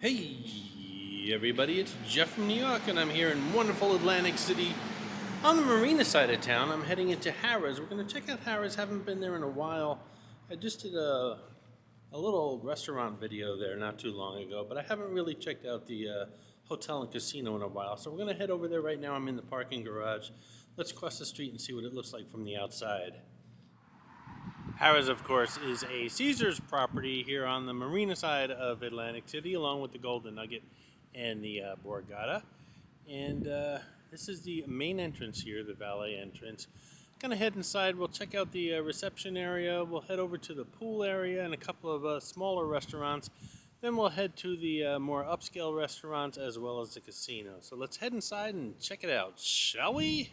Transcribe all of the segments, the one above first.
Hey everybody, it's Jeff from New York and I'm here in wonderful Atlantic City on the Marina side of town. I'm heading into Harrahs. We're going to check out Harrahs. Haven't been there in a while. I just did a little restaurant video there not too long ago, but I haven't really checked out the hotel and casino in a while. So we're going to head over there right now. I'm in the parking garage. Let's cross the street and see what it looks like from the outside. Harrahs, of course, is a Caesars property here on the Marina side of Atlantic City, along with the Golden Nugget and the Borgata. And this is the main entrance here, the valet entrance. Gonna head inside, we'll check out the reception area, we'll head over to the pool area and a couple of smaller restaurants. Then we'll head to the more upscale restaurants as well as the casino. So let's head inside and check it out, shall we?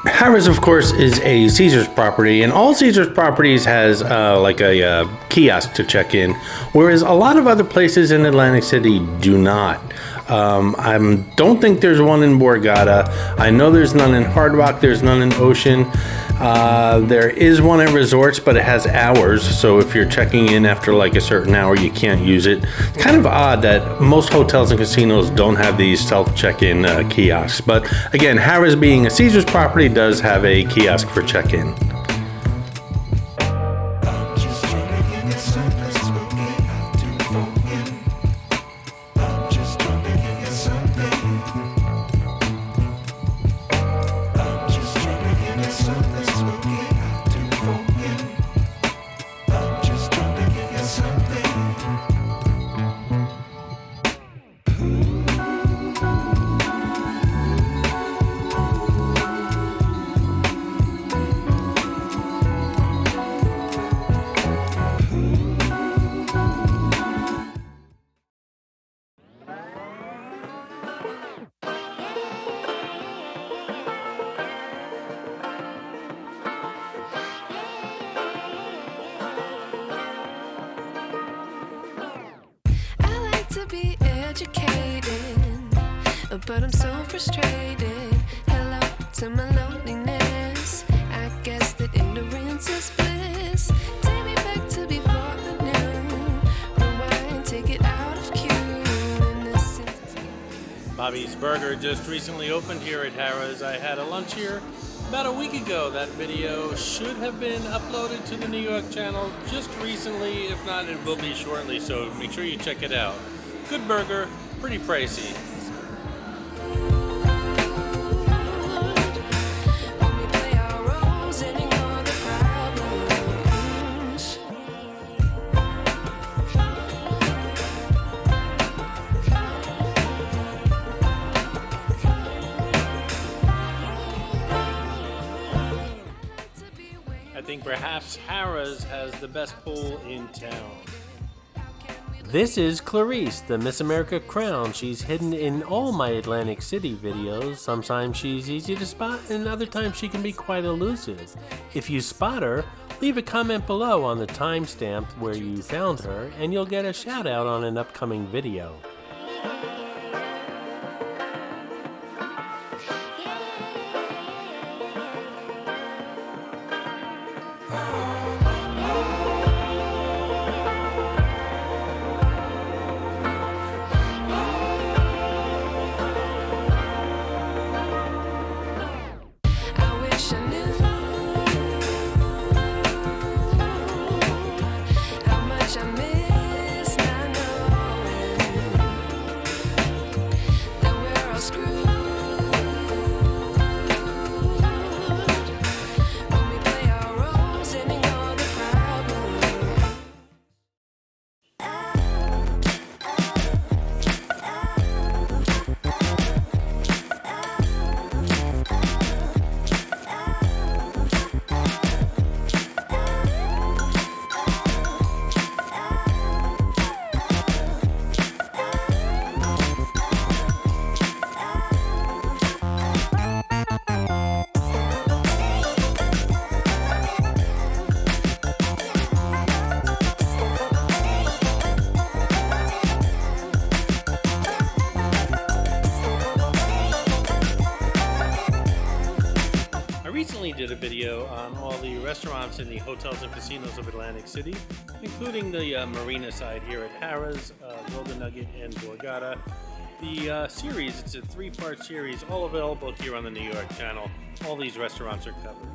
Harrahs, of course, is a Caesars property, and all Caesars properties has like a kiosk to check in, whereas a lot of other places in Atlantic City do not. I don't think there's one in Borgata. I know there's none in Hard Rock. There's none in Ocean. There is one at Resorts, but it has hours, so if you're checking in after like a certain hour, you can't use it. It's kind of odd that most hotels and casinos don't have these self-check-in kiosks, but again, Harrahs being a Caesars property does have a kiosk for check-in. Be educated, but I'm so frustrated. Hello to my loneliness. I guess that ignorance is bliss. Take me back to before I knew. Rewind, take it out of cue. Bobby's Burger just recently opened here at Harrahs. I had a lunch here about a week ago. That video should have been uploaded to the New York channel just recently. If not, it will be shortly, so make sure you check it out. Good burger, pretty pricey. I think perhaps Harrahs has the best pool in town. This is Clarice, the Miss America crown. She's hidden in all my Atlantic City videos. Sometimes she's easy to spot, and other times she can be quite elusive. If you spot her, leave a comment below on the timestamp where you found her, and you'll get a shout out on an upcoming video. restaurants in the hotels and casinos of Atlantic City, including the Marina side here at Harrahs, Golden Nugget, and Borgata. The series, it's a 3-part series, all available here on the New York channel. All these restaurants are covered.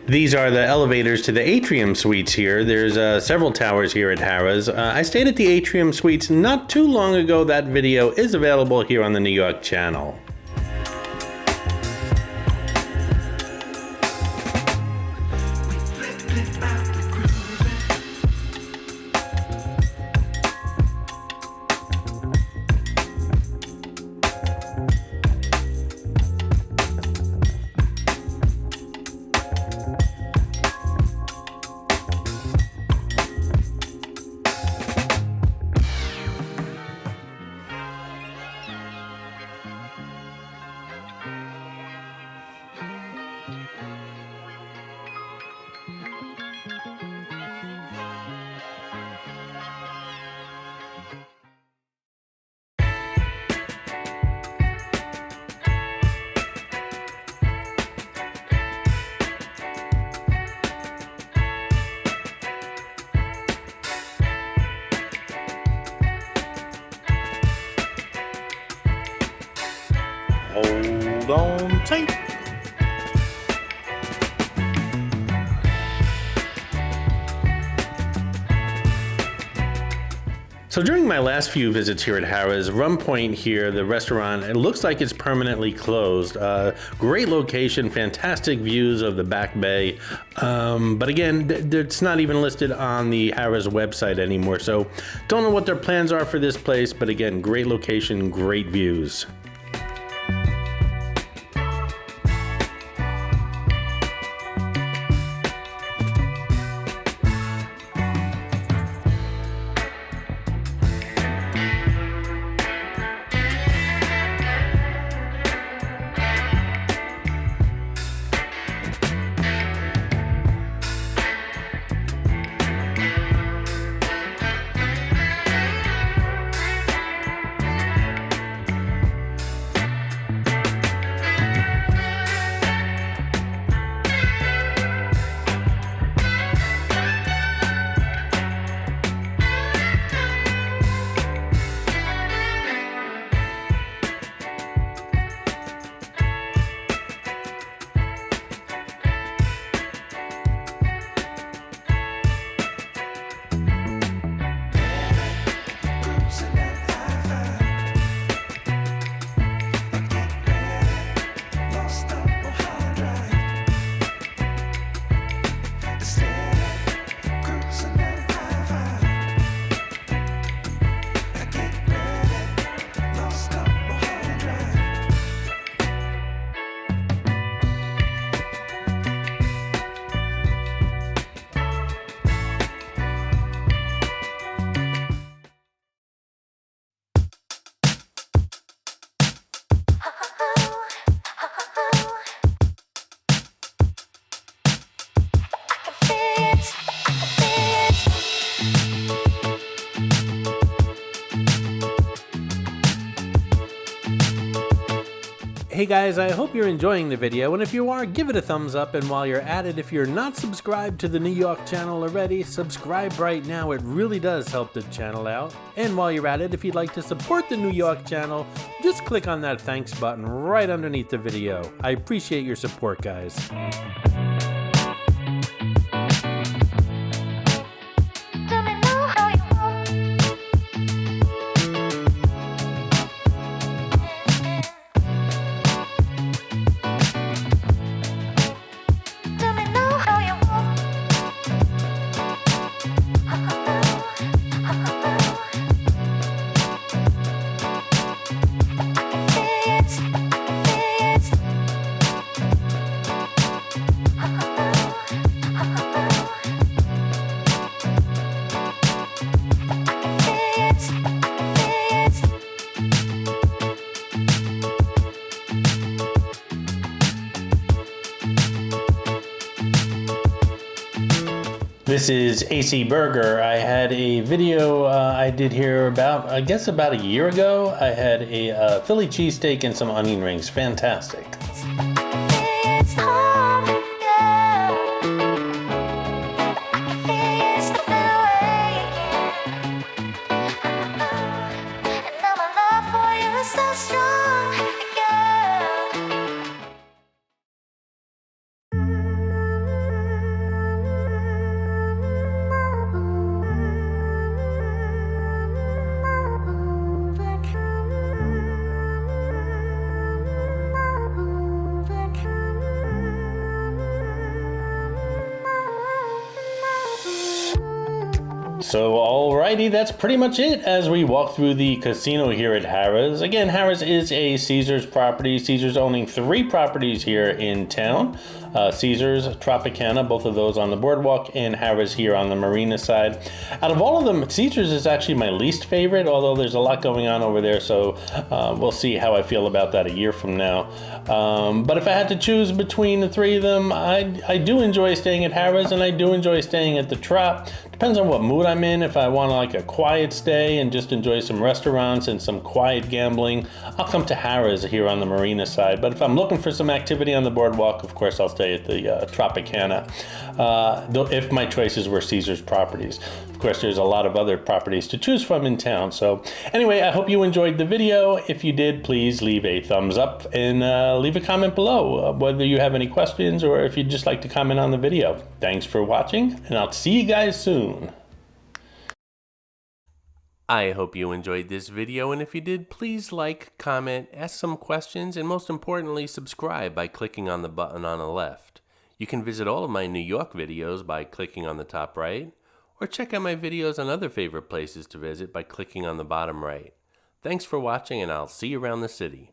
These are the elevators to the atrium suites here. There's several towers here at Harrahs. I stayed at the atrium suites not too long ago. That video is available here on the New York channel. Hold on tight. So during my last few visits here at Harrah's, Rum Point here, the restaurant, it looks like it's permanently closed. Great location, fantastic views of the back bay. But again, it's not even listed on the Harrah's website anymore. So don't know what their plans are for this place, but again, great location, great views. Hey guys, I hope you're enjoying the video, and if you are, give it a thumbs up, and while you're at it, if you're not subscribed to the New York channel already, subscribe right now. It really does help the channel out. And while you're at it, if you'd like to support the New York channel, just click on that thanks button right underneath the video. I appreciate your support, guys. This is AC Burger. I had a video I did here about a year ago. I had a Philly cheesesteak and some onion rings. Fantastic. So alrighty, that's pretty much it as we walk through the casino here at Harrahs. Again, Harrahs is a Caesars property. Caesars owning 3 properties here in town. Caesars, Tropicana, both of those on the boardwalk, and Harrahs here on the Marina side. Out of all of them, Caesars is actually my least favorite, although there's a lot going on over there, so we'll see how I feel about that a year from now. But if I had to choose between the 3 of them, I do enjoy staying at Harrahs, and I do enjoy staying at the Trop. Depends on what mood I'm in. If I want like a quiet stay and just enjoy some restaurants and some quiet gambling, I'll come to Harrahs here on the Marina side. But if I'm looking for some activity on the boardwalk, of course I'll stay at the Tropicana, if my choices were Caesars properties. Of course, there's a lot of other properties to choose from in town. So anyway, I hope you enjoyed the video. If you did, please leave a thumbs up and leave a comment below, whether you have any questions or if you'd just like to comment on the video. Thanks for watching, and I'll see you guys soon. I hope you enjoyed this video, and if you did, please like, comment, ask some questions, and most importantly, subscribe by clicking on the button on the left. You can visit all of my New York videos by clicking on the top right, or check out my videos on other favorite places to visit by clicking on the bottom right. Thanks for watching, and I'll see you around the city.